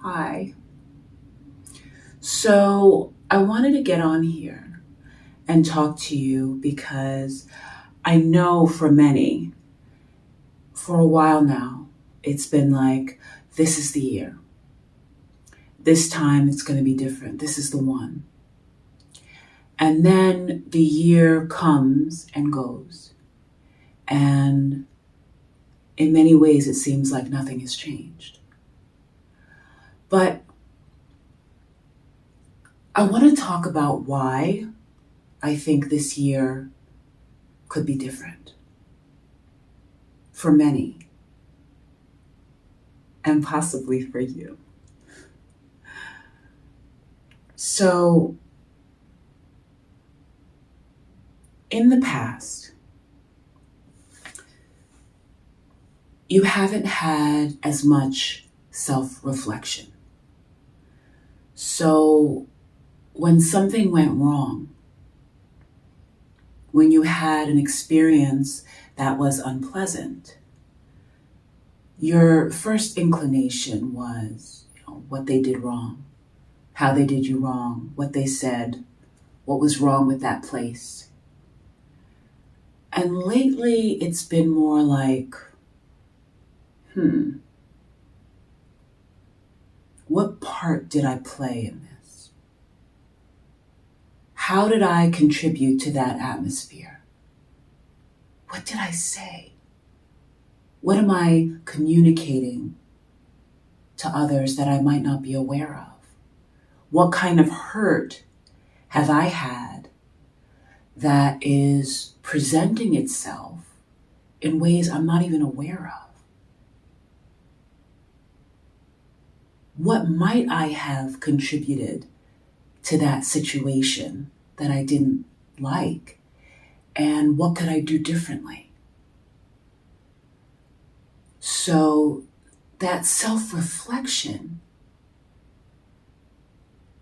Hi. So I wanted to get on here and talk to you because I know for many, for a while now, it's been like, this is the year. This time it's going to be different. This is the one. And then the year comes and goes. And in many ways, it seems like nothing has changed. But I want to talk about why I think this year could be different for many and possibly for you. So, in the past, you haven't had as much self reflection. So, when something went wrong, when you had an experience that was unpleasant, your first inclination was what they did wrong, how they did you wrong, what they said, what was wrong with that place. And lately, it's been more like, what part did I play in this? How did I contribute to that atmosphere? What did I say? What am I communicating to others that I might not be aware of? What kind of hurt have I had that is presenting itself in ways I'm not even aware of? What might I have contributed to that situation that I didn't like? And what could I do differently? So that self-reflection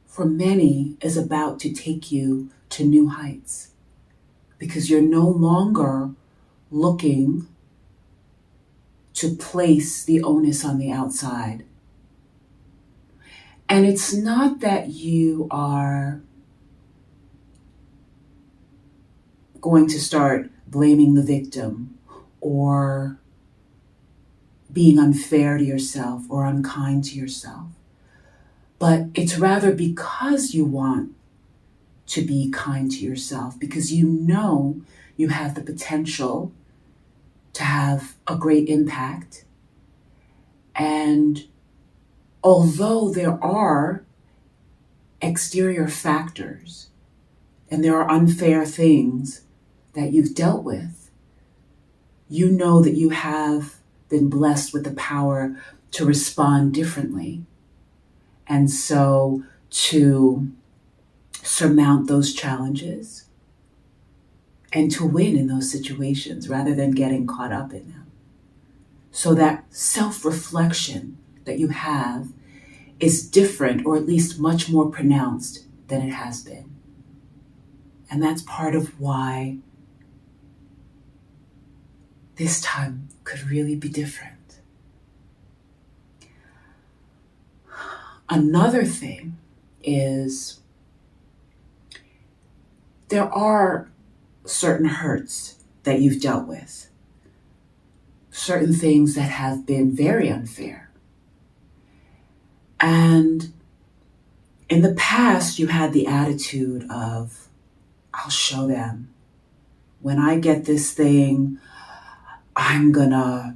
for many is about to take you to new heights because you're no longer looking to place the onus on the outside. And it's not that you are going to start blaming the victim or being unfair to yourself or unkind to yourself. But it's rather because you want to be kind to yourself, because you know you have the potential to have a great impact. And although there are exterior factors and there are unfair things that you've dealt with, you know that you have been blessed with the power to respond differently. And so to surmount those challenges and to win in those situations rather than getting caught up in them. So that self-reflection that you have is different, or at least much more pronounced than it has been. And that's part of why this time could really be different. Another thing is there are certain hurts that you've dealt with, certain things that have been very unfair. And in the past, you had the attitude of, I'll show them. When I get this thing, I'm gonna.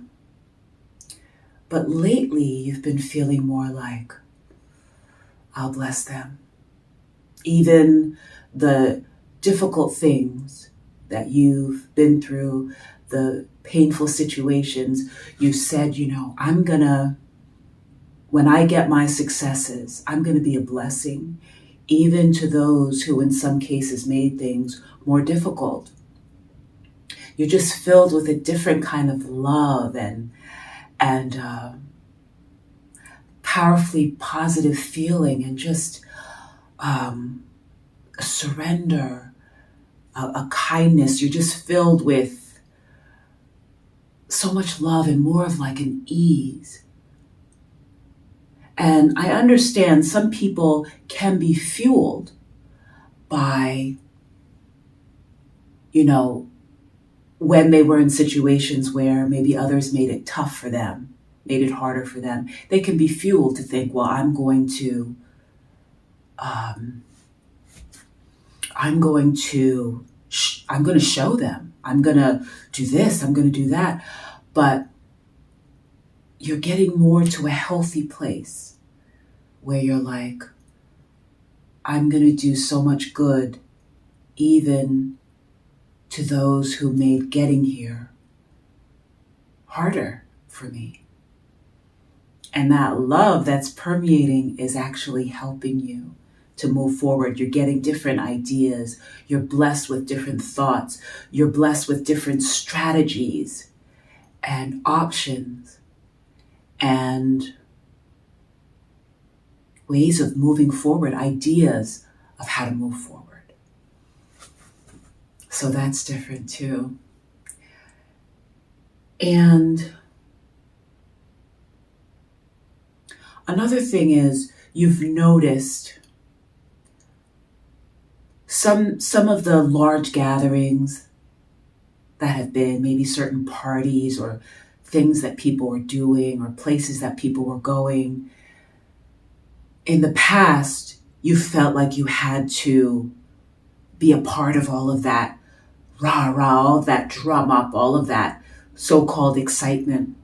But lately, you've been feeling more like, I'll bless them. Even the difficult things that you've been through, the painful situations, you said, when I get my successes, I'm going to be a blessing, even to those who in some cases made things more difficult. You're just filled with a different kind of love and powerfully positive feeling and just a surrender, a kindness. You're just filled with so much love and more of like an ease. And I understand some people can be fueled by, when they were in situations where maybe others made it tough for them, made it harder for them. They can be fueled to think, well, um, I'm going to show them. I'm going to do this. I'm going to do that. But you're getting more to a healthy place where you're like, I'm going to do so much good, even to those who made getting here harder for me. And that love that's permeating is actually helping you to move forward. You're getting different ideas. You're blessed with different thoughts. You're blessed with different strategies and options and ways of moving forward, ideas of how to move forward. So that's different too. And another thing is you've noticed some of the large gatherings that have been, maybe certain parties or things that people were doing or places that people were going. In the past, you felt like you had to be a part of all of that rah-rah, all of that drum up, all of that so-called excitement.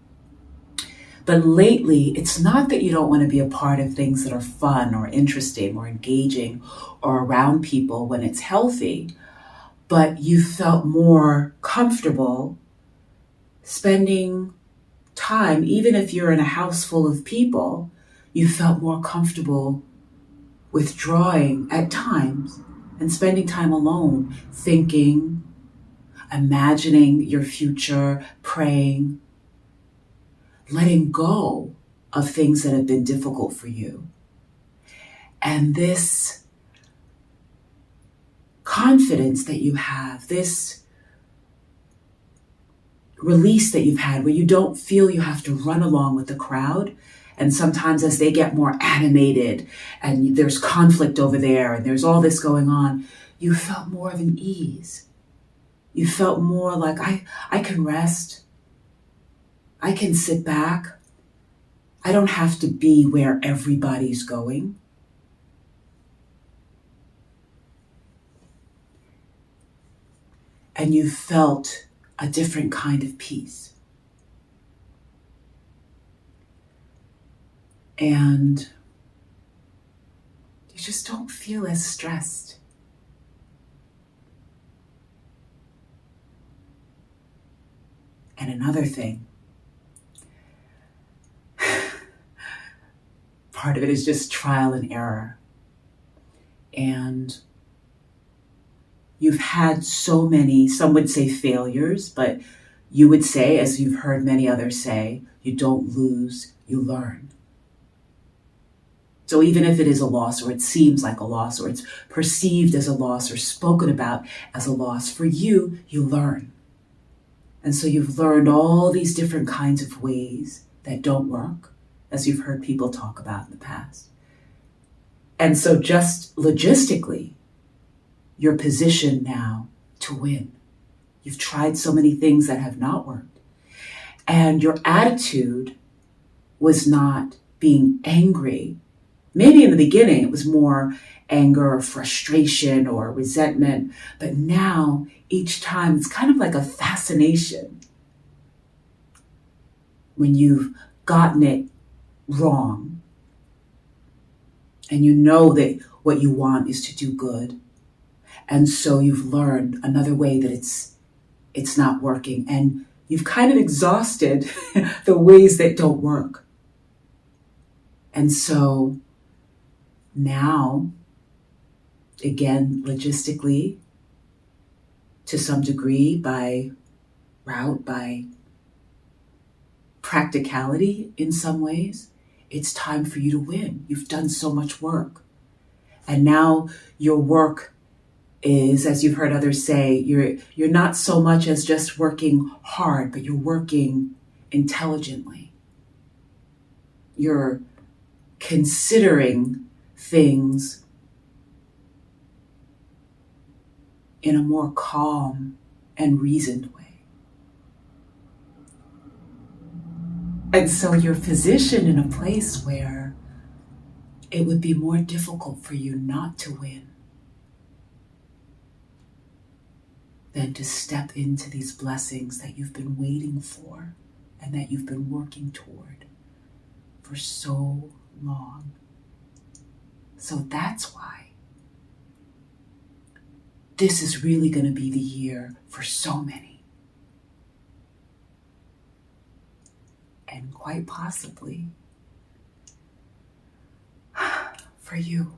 But lately, it's not that you don't want to be a part of things that are fun or interesting or engaging or around people when it's healthy, but you felt more comfortable spending time, even if you're in a house full of people, you felt more comfortable withdrawing at times and spending time alone, thinking, imagining your future, praying, letting go of things that have been difficult for you. And this confidence that you have, this release that you've had where you don't feel you have to run along with the crowd. And sometimes as they get more animated and there's conflict over there and there's all this going on, you felt more of an ease. You felt more like, I can rest. I can sit back. I don't have to be where everybody's going. And you felt a different kind of peace. And you just don't feel as stressed. And another thing, part of it is just trial and error. And you've had so many, some would say failures, but you would say, as you've heard many others say, you don't lose, you learn. So even if it is a loss, or it seems like a loss, or it's perceived as a loss, or spoken about as a loss, for you, you learn. And so you've learned all these different kinds of ways that don't work, as you've heard people talk about in the past. And so just logistically, you're positioned now to win. You've tried so many things that have not worked. And your attitude was not being angry. Maybe in the beginning it was more anger or frustration or resentment, but now each time it's kind of like a fascination when you've gotten it wrong and you know that what you want is to do good. And so you've learned another way that it's not working, and you've kind of exhausted the ways that don't work. And so now, again, logistically, to some degree, by route, by practicality in some ways, it's time for you to win. You've done so much work. And now your work is, as you've heard others say, you're not so much as just working hard, but you're working intelligently. You're considering things in a more calm and reasoned way. And so you're positioned in a place where it would be more difficult for you not to win than to step into these blessings that you've been waiting for and that you've been working toward for so long. So that's why this is really going to be the year for so many. And quite possibly for you.